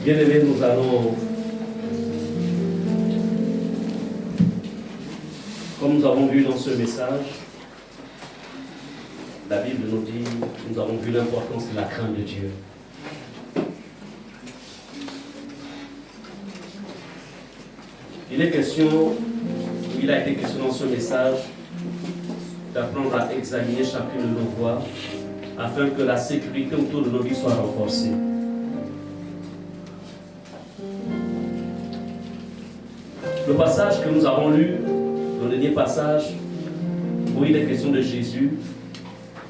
Bien-aimés, nous allons, comme nous avons vu dans ce message, la Bible nous dit, nous avons vu l'importance de la crainte de Dieu. Il a été question dans ce message d'apprendre à examiner chacune de nos voies afin que la sécurité autour de nos vies soit renforcée. Le passage que nous avons lu, le dernier passage, où il est question de Jésus,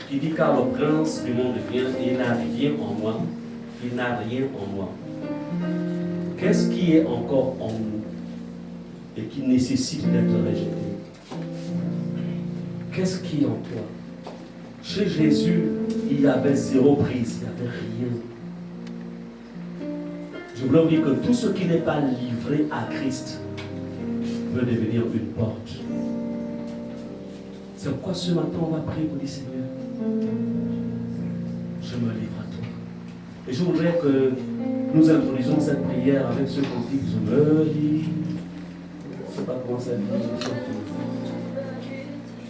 qui dit car le prince du monde vient et il n'a rien en moi. Il n'a rien en moi. Qu'est-ce qui est encore en nous et qui nécessite d'être rejeté? Qu'est-ce qui est en toi? Chez Jésus, il y avait zéro prise, il n'y avait rien. Je voulais vous dire que tout ce qui n'est pas livré à Christ veut devenir une porte. C'est pourquoi ce matin on va prier pour dire Seigneur, je me livre à toi. Et je voudrais que nous introduisions cette prière avec ce cantique, je me livre. Je ne sais pas comment ça dit.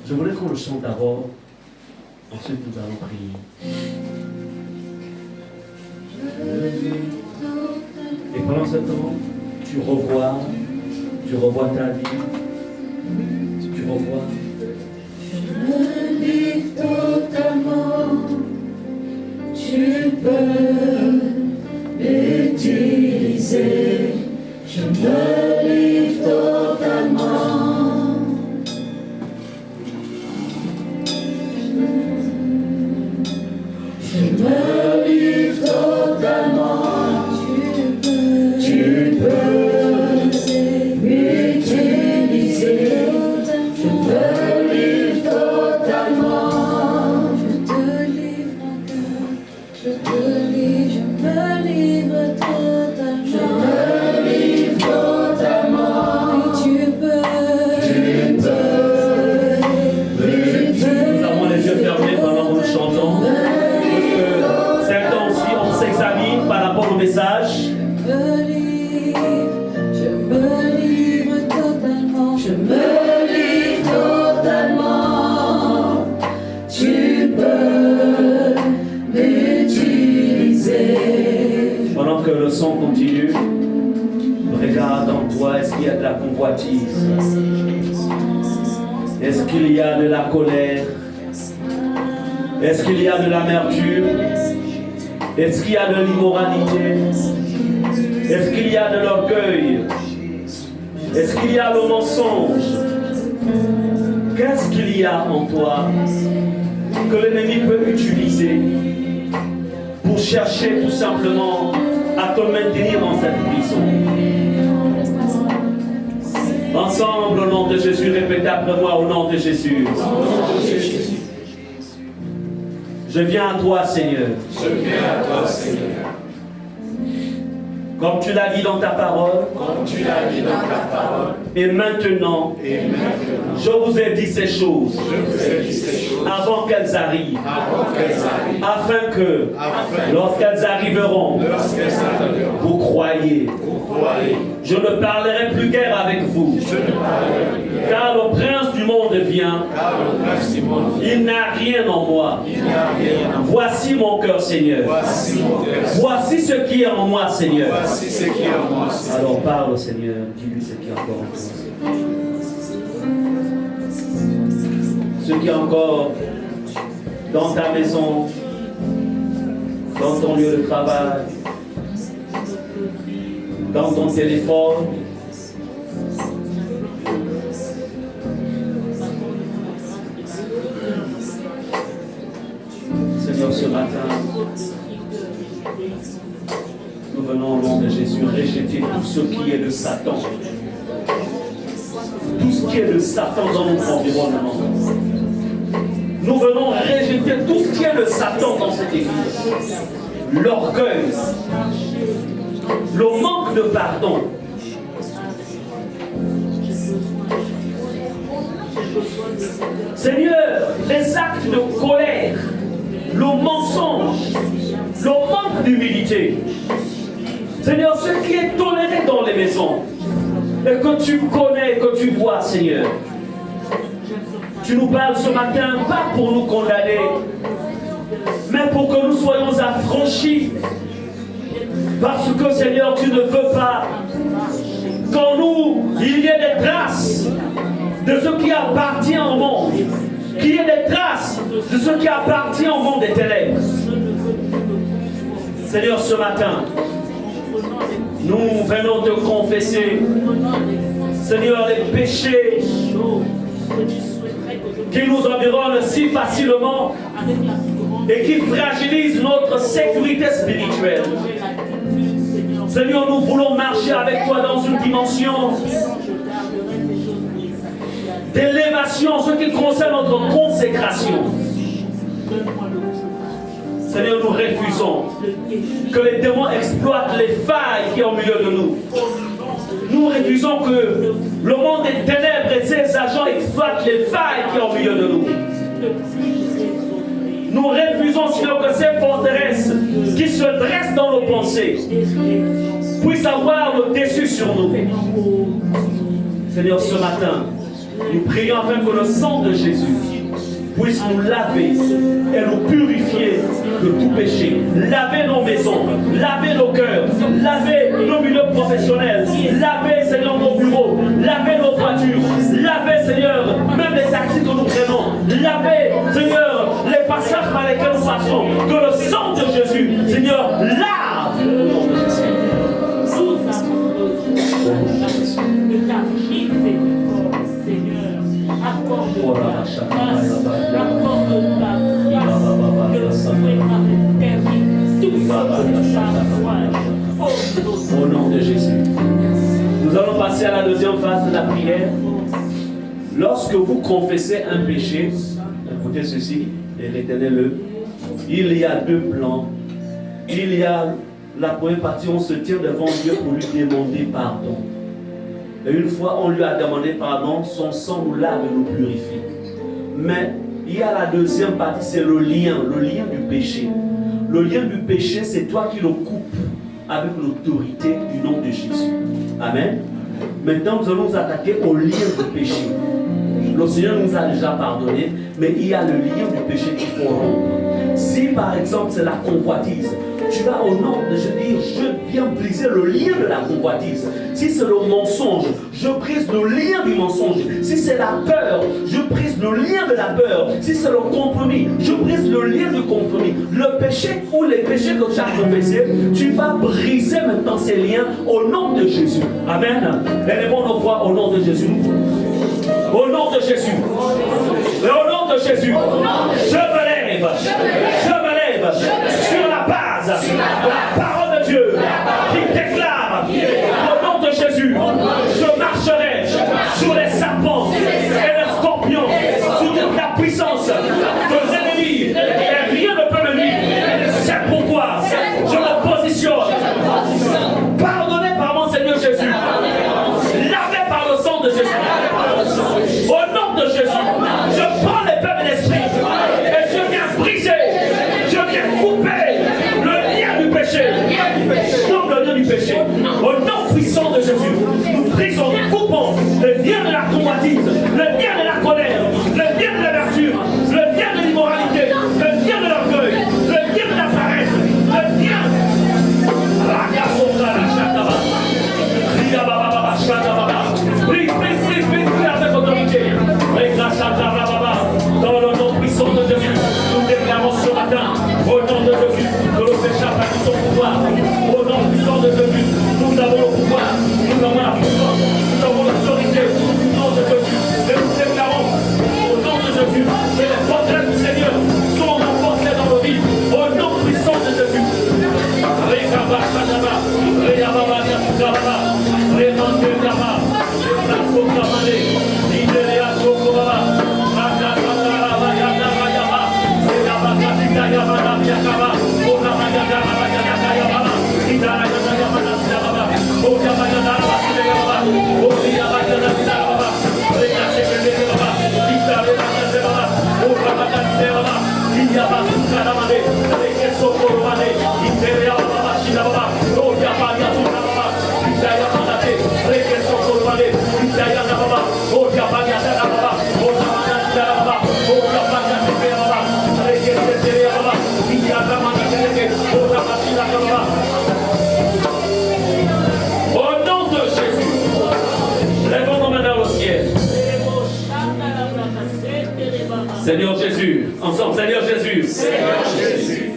Je voudrais qu'on le chante d'abord, ensuite nous allons prier. Et pendant ce temps, tu revois ta vie, tu revois. Je me livre totalement, tu peux l'utiliser. Je me livre totalement. Je me livre totalement, tu peux m'utiliser. Je me livre totalement. Je te livre mon cœur, je te livre, je me livre totalement. Je me livre totalement. Oui, tu peux Nous avons les yeux fermés pendant que nous chantons. Parce que c'est temps aussi, on s'examine par rapport au message. Je me livre totalement. Je me livre totalement. Tu peux m'utiliser. Pendant que le son continue, regarde en toi, est-ce qu'il y a de la convoitise? Est-ce qu'il y a de la colère? Est-ce qu'il y a de l'amertume? Est-ce qu'il y a de l'immoralité? Est-ce qu'il y a de l'orgueil? Est-ce qu'il y a le mensonge? Qu'est-ce qu'il y a en toi que l'ennemi peut utiliser pour chercher tout simplement à te maintenir dans cette prison? Ensemble, au nom de Jésus, répétez après moi, au nom de Jésus. Je viens à toi, Seigneur. Je viens à toi, Seigneur. Comme tu l'as dit dans ta parole. Comme tu l'as dit dans ta parole. Et maintenant, je vous ai dit ces choses. Je vous ai dit ces choses. Avant qu'elles arrivent. Avant qu'elles arrivent. Afin que, lorsqu'elles arriveront, vous croyez. Je ne parlerai plus guère avec vous. Car le prince du monde vient. Il n'a rien en moi. Voici mon cœur, Seigneur. Voici ce qui est en moi, Seigneur. Alors parle, Seigneur. Dis-lui ce qui est encore en toi. Ce qui est encore dans ta maison, dans ton lieu de travail, dans ton téléphone. Seigneur, ce matin, nous venons au nom de Jésus rejeter tout ce qui est de Satan. Tout ce qui est de Satan dans notre environnement. Nous venons rejeter tout ce qui est de Satan dans cette église. L'orgueil, le manque de pardon. Seigneur, les actes de colère, le mensonge, le manque d'humilité. Seigneur, ce qui est toléré dans les maisons, et que tu connais, que tu vois, Seigneur. Tu nous parles ce matin, pas pour nous condamner, mais pour que nous soyons affranchis. Parce que, Seigneur, tu ne veux pas qu'en nous, il y ait des traces de ce qui appartient au monde, qu'il y ait des traces de ce qui appartient au monde des ténèbres. Seigneur, ce matin, nous venons te confesser, Seigneur, les péchés qui nous environnent si facilement et qui fragilisent notre sécurité spirituelle. Seigneur, nous voulons marcher avec toi dans une dimension d'élévation en ce qui concerne notre consécration. Seigneur, nous refusons que les démons exploitent les failles qui sont au milieu de nous. Nous refusons que le monde des ténèbres et ses agents exploitent les failles qui sont au milieu de nous. Nous refusons, Seigneur, que ces forteresses qui se dressent dans nos pensées puissent avoir le dessus sur nous. Seigneur, ce matin, nous prions afin que le sang de Jésus puisse nous laver et nous purifier de tout péché. Laver nos maisons, laver nos cœurs, laver nos milieux professionnels, laver, Seigneur, nos bureaux, laver nos voitures, laver, Seigneur, même les taxis que nous prenons, laver, Seigneur, les passages par lesquels nous passons. Que le sang de Jésus, Seigneur, lave au nom de Jésus. Au nom de Jésus. Nous allons passer à la deuxième phase de la prière. Lorsque vous confessez un péché, écoutez ceci et retenez-le. Il y a deux plans. Il y a la première partie, on se tient devant Dieu pour lui demander pardon. Et une fois on lui a demandé pardon, son sang nous lave et nous purifie. Mais il y a la deuxième partie, c'est le lien du péché. Le lien du péché, c'est toi qui le coupes avec l'autorité du nom de Jésus. Amen. Maintenant, nous allons nous attaquer au lien du péché. Le Seigneur nous a déjà pardonné, mais il y a le lien du péché qu'il faut rompre. Si par exemple c'est la convoitise, tu vas au nom de Jésus dire, je viens briser le lien de la convoitise. Si c'est le mensonge, je brise le lien du mensonge. Si c'est la peur, je brise le lien de la peur. Si c'est le compromis, je brise le lien du compromis. Le péché ou les péchés que tu as confessés, tu vas briser maintenant ces liens au nom de Jésus. Amen. Élevons nos voix au nom de Jésus. Au nom de Jésus. Et au nom de Jésus, je me lève sur la base de la parole de Dieu qui déclare au nom de Jésus, je marcherai sur les serpents et les scorpions, sous toute la puissance de l'ennemi, et rien ne peut me nuire. C'est pourquoi je me positionne, pardonné par mon Seigneur Jésus, lavé par le sang de Jésus. Au nom de Jésus, je prends les peuples de l'esprit et je viens briser, je viens couper le lien du péché. Comme le lien du péché. Au nom puissant de Jésus, nous brisons, nous coupons le lien de la convoitise, le lien de la colère, le lien de l'amertume, le lien de l'immoralité, le lien de l'orgueil, le lien de la paresse, le lien. Prie avec autorité. Dans le nom puissant de Jésus, nous déclarons ce matin, au nom de Jésus, que le péché a perdu son pouvoir. Au nom puissant de Jésus, nous avons le pouvoir, nous avons la puissance, nous avons l'autorité. Au nom de Jésus, et nous déclarons, au nom de Jésus, que les portraits du Seigneur sont renforcés dans nos vies. Au nom puissant de Jésus. Oh, Seigneur Jésus, ensemble, Seigneur Jésus. Seigneur Jésus,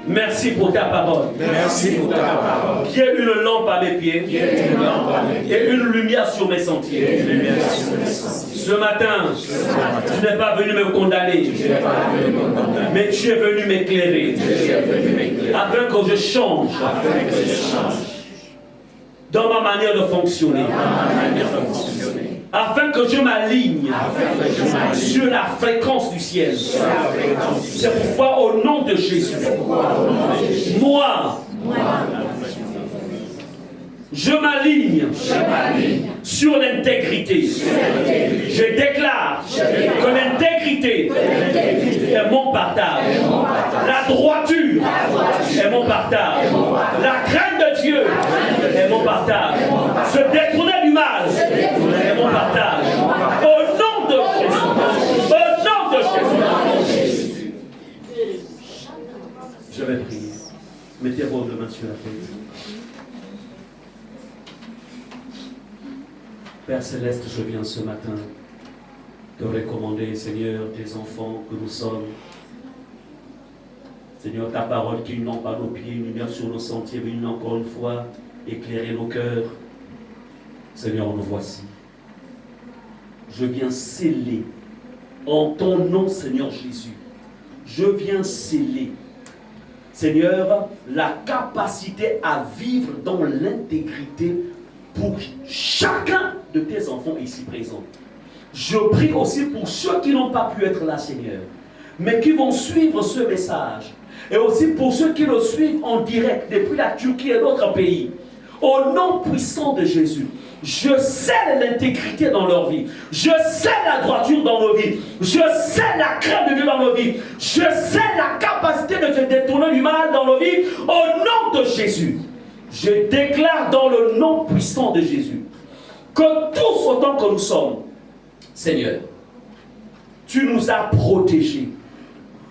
Merci pour ta parole. merci pour ta parole. Qui est une lampe à mes pieds Qui est une lampe à mes pieds et une lumière sur mes et sentiers. une lumière sur mes sentiers. Ce matin, tu n'es pas venu me condamner, Tu n'es pas venu me condamner, mais tu es venu m'éclairer tu es venu m'éclairer afin que je change afin que je change dans ma manière de fonctionner, ma manière de fonctionner, afin que je m'aligne afin que je m'aligne sur la fréquence du ciel. sur la fréquence du ciel. C'est pourquoi au nom de Jésus, moi, je m'aligne sur l'intégrité. Je déclare que l'intégrité est mon partage. La droiture est mon partage. La crainte de Dieu est mon partage. Se détourner du mal est mon partage. Au nom de Jésus. Au nom de Jésus. Je vais prier. Mettez vos deux mains sur la tête. Père Céleste, je viens ce matin te recommander, Seigneur, tes enfants que nous sommes. Seigneur, ta parole qui est une lampe à nos pieds, une lumière sur nos sentiers, venue encore une fois éclairer nos cœurs. Seigneur, nous voici. Je viens sceller en ton nom, Seigneur Jésus. Je viens sceller, Seigneur, la capacité à vivre dans l'intégrité pour chacun de tes enfants ici présents. Je prie aussi pour ceux qui n'ont pas pu être là, Seigneur, mais qui vont suivre ce message. Et aussi pour ceux qui le suivent en direct depuis la Turquie et d'autres pays. Au nom puissant de Jésus, je scelle l'intégrité dans leur vie. Je scelle la droiture dans nos vies. Je scelle la crainte de Dieu dans nos vies. Je scelle la capacité de se détourner du mal dans nos vies. Au nom de Jésus. Je déclare dans le nom puissant de Jésus que tous autant que nous sommes, Seigneur, tu nous as protégés.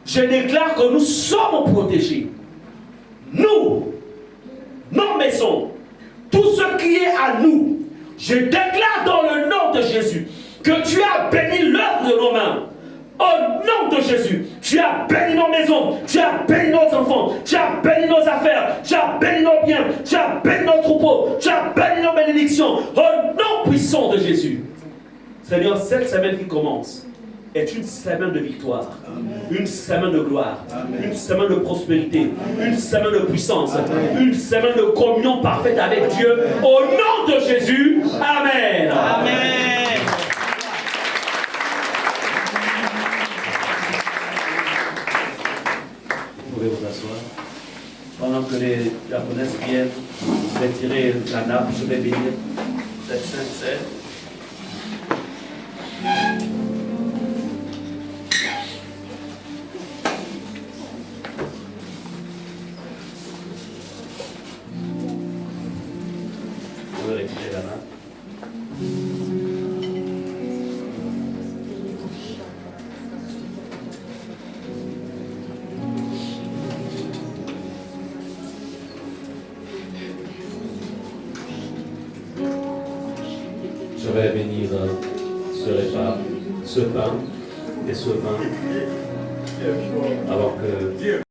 Je déclare que nous sommes protégés. Nous, nos maisons, tout ce qui est à nous, je déclare dans le nom de Jésus que tu as béni l'œuvre de nos mains. Au nom de Jésus, tu as béni nos maisons, tu as béni nos enfants, tu as béni nos affaires, tu as béni nos biens, tu as béni nos troupeaux, tu as béni nos bénédictions. Au nom puissant de Jésus. Seigneur, cette semaine qui commence est une semaine de victoire, une semaine de gloire, une semaine de prospérité, une semaine de puissance, une semaine de communion parfaite avec Dieu. Au nom de Jésus, Amen. Amen. Vous pouvez vous asseoir. Pendant que les japonaises viennent retirer la nappe, je vais bénir cette sainte scène. Vous pouvez retirer la nappe. Je vais bénir ce repas, ce pain et ce vin avant que